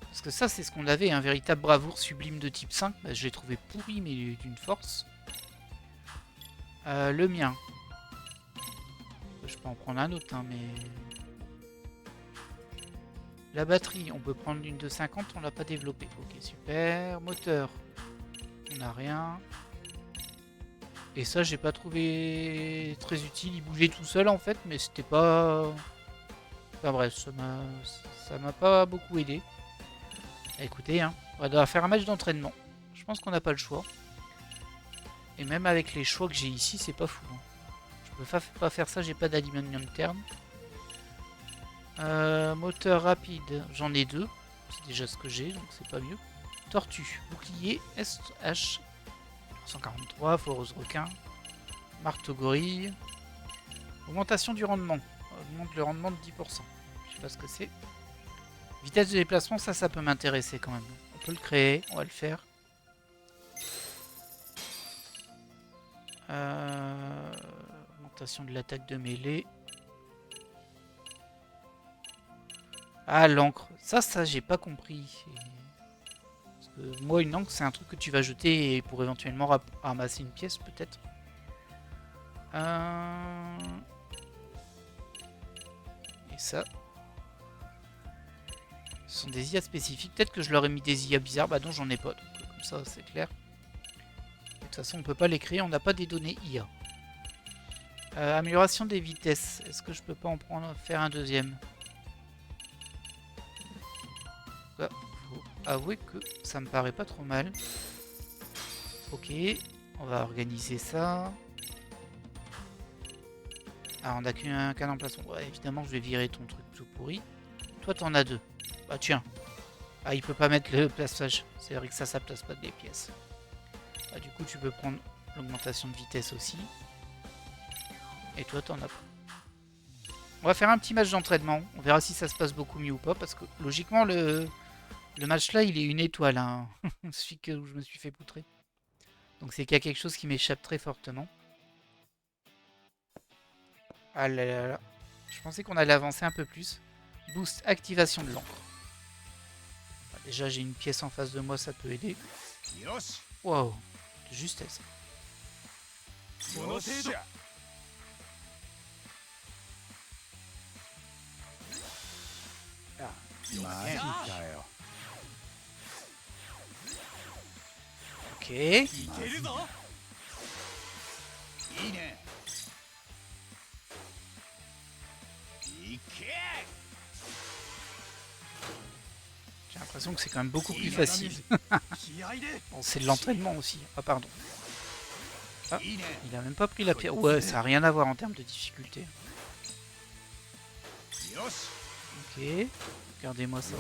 Parce que ça, c'est ce qu'on avait, un véritable bravoure sublime de type 5. Bah, je l'ai trouvé pourri, mais d'une force. Le mien. Je peux en prendre un autre, hein, mais... La batterie, on peut prendre une de 50, on l'a pas développée. Ok, super. Moteur, on n'a rien. Et ça, j'ai pas trouvé très utile. Il bougeait tout seul, en fait, mais c'était pas... Enfin bref, ça m'a pas beaucoup aidé. Écoutez, hein, on va devoir faire un match d'entraînement. Je pense qu'on n'a pas le choix. Et même avec les choix que j'ai ici, c'est pas fou. Hein. Je peux pas faire ça, j'ai pas d'aluminium terne. Moteur rapide, j'en ai deux. C'est déjà ce que j'ai, donc c'est pas mieux. Tortue, bouclier, SH 143, foreuse requin, marteau gorille. Augmentation du rendement. Augmente le rendement de 10%. Je sais pas ce que c'est. Vitesse de déplacement, ça peut m'intéresser quand même. On peut le créer, on va le faire. Augmentation de l'attaque de mêlée. Ah, l'encre. Ça, j'ai pas compris. Parce moi, une encre, c'est un truc que tu vas jeter pour éventuellement ramasser une pièce, peut-être. Et ça. Ce sont des IA spécifiques. Peut-être que je leur ai mis des IA bizarres. Bah non, j'en ai pas. Donc, comme ça, c'est clair. De toute façon, on peut pas les créer. On n'a pas des données IA. Amélioration des vitesses. Est-ce que je peux pas en faire un deuxième? Faut avouer que ça me paraît pas trop mal. Ok. On va organiser ça. Ah, on n'a qu'un emplacement. Ouais, évidemment, je vais virer ton truc tout pourri. Toi, t'en as 2. Bah tiens. Ah, il peut pas mettre le plaçage. C'est vrai que ça place pas des pièces. Bah, du coup, tu peux prendre l'augmentation de vitesse aussi. Et toi, t'en as pas. On va faire un petit match d'entraînement. On verra si ça se passe beaucoup mieux ou pas. Parce que logiquement, le match là, il est une étoile. Hein. Celui que je me suis fait poutrer. Donc c'est qu'il y a quelque chose qui m'échappe très fortement. Ah là là là. Je pensais qu'on allait avancer un peu plus. Boost, activation de l'encre. Déjà, j'ai une pièce en face de moi, ça peut aider. Wow, de justesse. Ok. J'ai l'impression que c'est quand même beaucoup plus facile. Bon, c'est de l'entraînement aussi. Ah, pardon. Ah, il a même pas pris la pierre. Ouais, ça a rien à voir en termes de difficulté. Ok. Regardez-moi ça.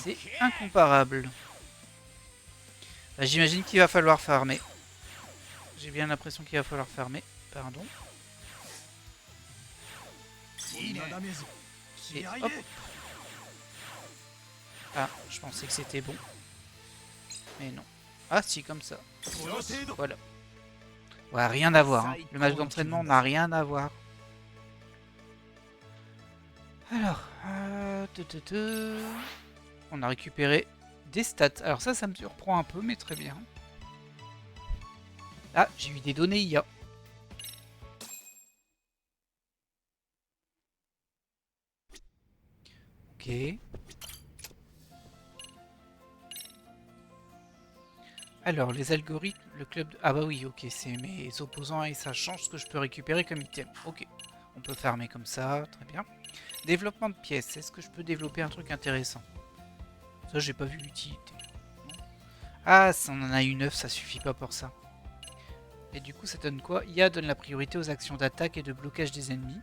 C'est incomparable. Bah, j'imagine qu'il va falloir farmer. J'ai bien l'impression qu'il va falloir farmer. Pardon. Et hop. Ah, je pensais que c'était bon. Mais non. Ah si, comme ça. Voilà. Ouais, rien à voir. Hein. Le match d'entraînement n'a rien à voir. Alors, on a récupéré des stats. Alors ça me surprend un peu, mais très bien. Ah, j'ai eu des données IA. Ok. Alors, les algorithmes, le club... Ah bah oui, ok, c'est mes opposants et ça change ce que je peux récupérer comme item. Ok, on peut farmer comme ça, très bien. Développement de pièces, est-ce que je peux développer un truc intéressant? Ça, j'ai pas vu l'utilité. Ah, ça on en a eu 9, ça suffit pas pour ça. Et du coup, ça donne quoi? IA donne la priorité aux actions d'attaque et de blocage des ennemis.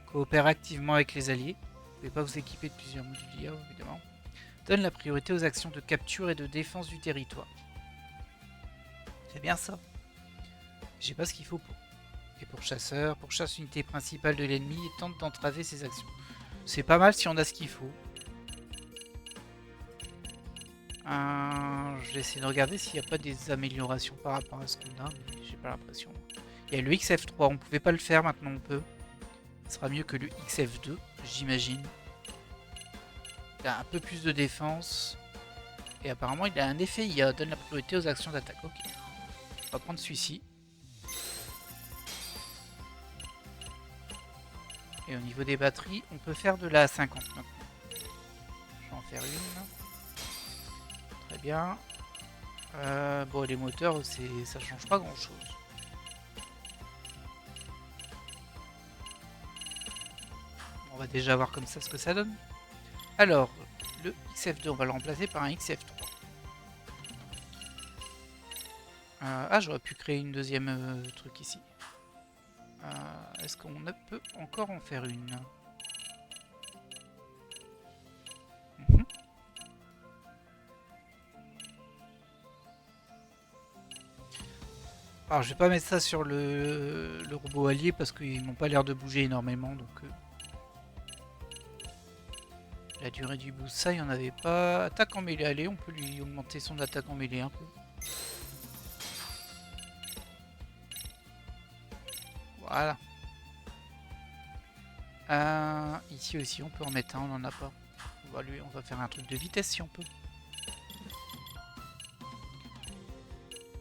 Coopère activement avec les alliés. Vous pouvez pas vous équiper de plusieurs modules IA, évidemment. Donne la priorité aux actions de capture et de défense du territoire. C'est bien ça. J'ai pas ce qu'il faut pour. Et pour chasseur, pourchasse l'unité principale de l'ennemi et tente d'entraver ses actions. C'est pas mal si on a ce qu'il faut. Je vais essayer de regarder s'il n'y a pas des améliorations par rapport à ce qu'on a, mais j'ai pas l'impression. Il y a le XF3, on pouvait pas le faire, maintenant on peut. Ce sera mieux que le XF2, j'imagine. Il a un peu plus de défense. Et apparemment il a un effet IA, donne la priorité aux actions d'attaque. Ok. On va prendre celui-ci. Et au niveau des batteries, on peut faire de la 50 maintenant. Je vais en faire une. Très bien. Bon, les moteurs, ça change pas grand chose. On va déjà voir comme ça ce que ça donne. Alors, le XF2, on va le remplacer par un XF3. Ah, j'aurais pu créer une deuxième truc ici. Est-ce qu'on peut encore en faire une? Alors je vais pas mettre ça sur le robot allié parce qu'ils n'ont pas l'air de bouger énormément, donc la durée du boost, ça il n'y en avait pas. Attaque en mêlée, allez, on peut lui augmenter son attaque en mêlée un peu. Voilà. Ici aussi on peut en mettre un, on n'en a pas. on va faire un truc de vitesse si on peut.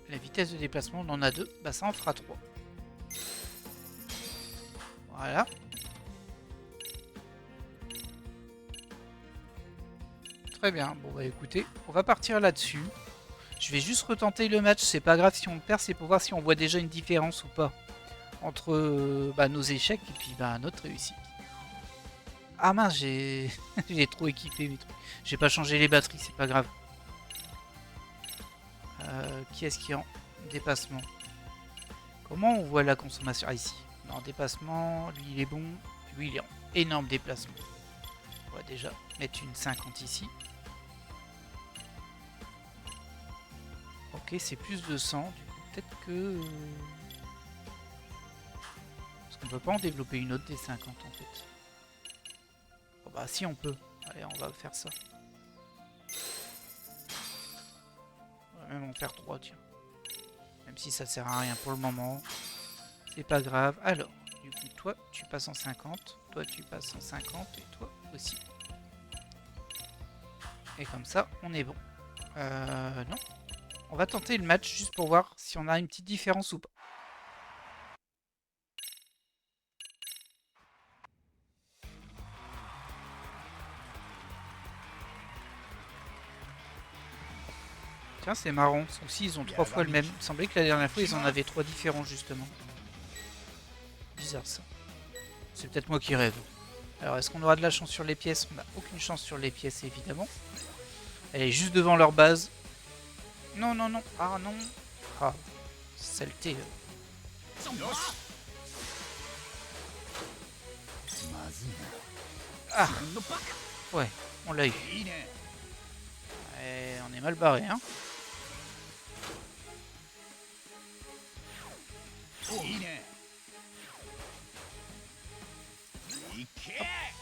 La vitesse de déplacement, on en a 2. Bah ça en fera 3. Voilà. Très bien. Bon bah écoutez, on va partir là-dessus. Je vais juste retenter le match. C'est pas grave si on le perd, c'est pour voir si on voit déjà une différence ou pas. Entre nos échecs et puis notre réussite. Ah mince, j'ai j'ai trop équipé mes trucs. J'ai pas changé les batteries, c'est pas grave. Qui est-ce qui est en dépassement? Comment on voit la consommation? Ah ici. En dépassement, lui il est bon. Lui il est en énorme déplacement. On va déjà mettre une 50 ici. Ok, c'est plus de 100. Du coup, peut-être que... Parce qu'on peut pas en développer une autre des 50 en fait. Oh bah si on peut. Allez, on va faire ça. On va même en faire 3, tiens. Même si ça sert à rien pour le moment. C'est pas grave. Alors, du coup, toi, tu passes en 50. Toi, tu passes en 50. Et toi aussi. Et comme ça, on est bon. Non. On va tenter le match juste pour voir si on a une petite différence ou pas. Tiens, c'est marrant. Aussi, ils ont 3 fois le même. Il me semblait que la dernière fois, ils en avaient 3 différents, justement. Bizarre, ça. C'est peut-être moi qui rêve. Alors, est-ce qu'on aura de la chance sur les pièces? On n'a aucune chance sur les pièces, évidemment. Elle est juste devant leur base. Non, non, non. Ah, non. Ah, saleté. Ah, ouais, on l'a eu. Et on est mal barré, hein. Hop,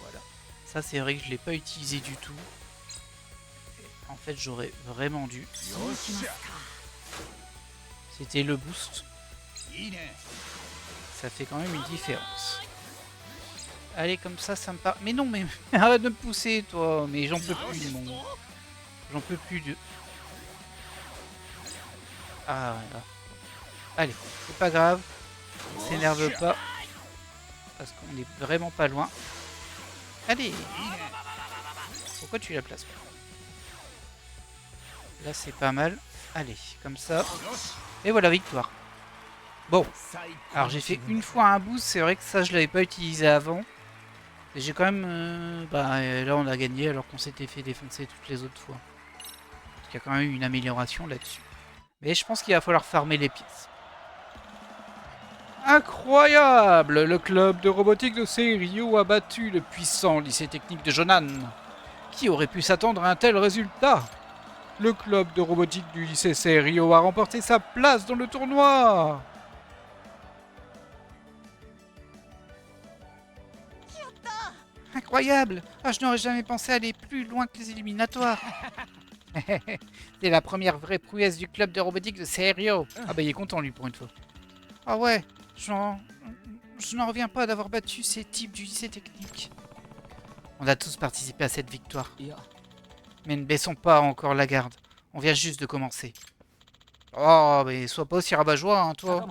voilà. Ça, c'est vrai que je l'ai pas utilisé du tout. En fait, j'aurais vraiment dû. C'était le boost. Ça fait quand même une différence. Allez, comme ça me parle. Mais non, mais arrête de me pousser, toi. Mais j'en peux plus, mon. J'en peux plus de. Ah, voilà. Allez, c'est pas grave. S'énerve pas. Parce qu'on est vraiment pas loin. Allez. Pourquoi tu la places pas? Là, c'est pas mal. Allez, comme ça. Et voilà, victoire. Bon. Alors, j'ai fait une fois un boost. C'est vrai que ça, je l'avais pas utilisé avant. Et j'ai quand même... là, on a gagné alors qu'on s'était fait défoncer toutes les autres fois. Donc, il y a quand même eu une amélioration là-dessus. Mais je pense qu'il va falloir farmer les pièces. Incroyable! Le club de robotique de Serio a battu le puissant lycée technique de Jonan. Qui aurait pu s'attendre à un tel résultat? Le club de robotique du lycée Serio a remporté sa place dans le tournoi. Incroyable! Ah, je n'aurais jamais pensé aller plus loin que les éliminatoires. C'est la première vraie prouesse du club de robotique de Serio. Ah bah il est content lui pour une fois. Ah ouais, je n'en reviens pas d'avoir battu ces types du lycée technique. On a tous participé à cette victoire. Mais ne baissons pas encore la garde. On vient juste de commencer. Oh, mais sois pas aussi rabat-joie, hein, toi.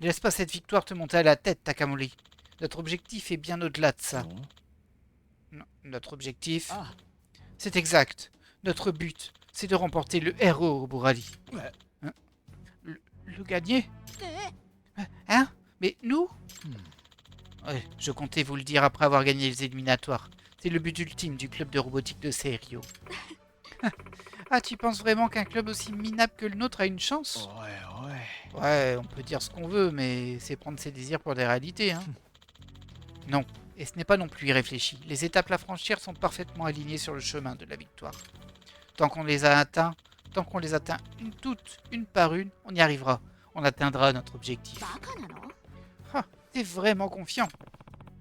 Ne laisse pas cette victoire te monter à la tête, Takamori. Notre objectif est bien au-delà de ça. Non, notre objectif... C'est exact. Notre but, c'est de remporter le héros au Burali. Hein? Le gagner? Hein? Mais nous? Ouais, je comptais vous le dire après avoir gagné les éliminatoires. C'est le but ultime du club de robotique de Serio. Ah, tu penses vraiment qu'un club aussi minable que le nôtre a une chance? Ouais, on peut dire ce qu'on veut, mais c'est prendre ses désirs pour des réalités, hein. Non, et ce n'est pas non plus irréfléchi. Les étapes à franchir sont parfaitement alignées sur le chemin de la victoire. Tant qu'on les atteint toutes, une par une, on y arrivera. On atteindra notre objectif. Ah, t'es vraiment confiant.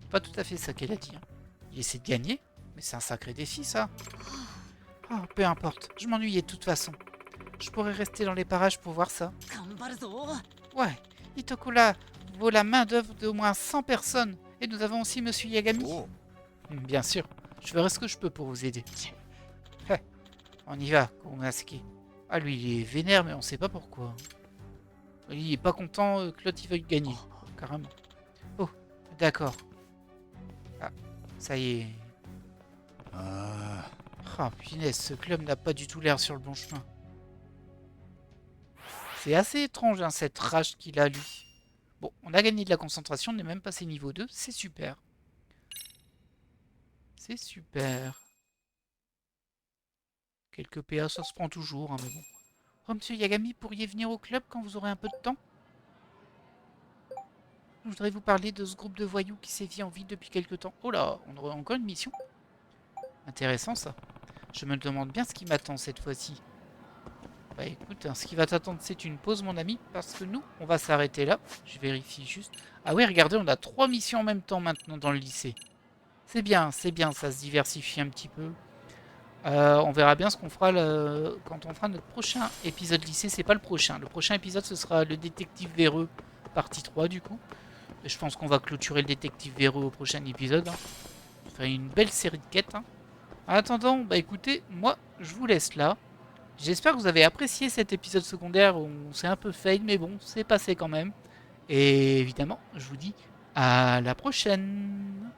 Pas tout à fait ça qu'elle a dit. Hein. Il essaie de gagner, mais c'est un sacré défi, ça. Oh, peu importe, je m'ennuyais de toute façon. Je pourrais rester dans les parages pour voir ça. Ouais, Itokula vaut la main d'œuvre d'au moins 100 personnes. Et nous avons aussi Monsieur Yagami. Bien sûr, Je ferai ce que je peux pour vous aider. On y va, Kuromasaki. Ah, lui, il est vénère, mais on sait pas pourquoi. Il est pas content que l'autre il veuille gagner. Carrément. Oh, d'accord. Ah, ça y est.あ Ah, punaise, ce club n'a pas du tout l'air sur le bon chemin. C'est assez étrange, hein, cette rage qu'il a, lui. Bon, on a gagné de la concentration, on est même passé niveau 2, c'est super. C'est super. Quelques PA, ça se prend toujours, hein, mais bon. Oh, monsieur Yagami, pourriez venir au club quand vous aurez un peu de temps? Je voudrais vous parler de ce groupe de voyous qui sévit en ville depuis quelque temps. Oh là, on aurait encore une mission. Intéressant, ça. Je me demande bien ce qui m'attend cette fois-ci. Bah écoute, hein, ce qui va t'attendre, c'est une pause, mon ami, parce que nous, on va s'arrêter là. Je vérifie juste. Ah oui, regardez, on a 3 missions en même temps maintenant dans le lycée. C'est bien, ça se diversifie un petit peu. On verra bien ce qu'on fera quand on fera notre prochain épisode lycée. C'est pas le prochain. Le prochain épisode, ce sera le détective véreux, partie 3 du coup. Et je pense qu'on va clôturer le détective véreux au prochain épisode. Hein. On fera une belle série de quêtes. Hein. En attendant, bah écoutez, moi, je vous laisse là. J'espère que vous avez apprécié cet épisode secondaire où on s'est un peu fail, mais bon, c'est passé quand même. Et évidemment, je vous dis à la prochaine.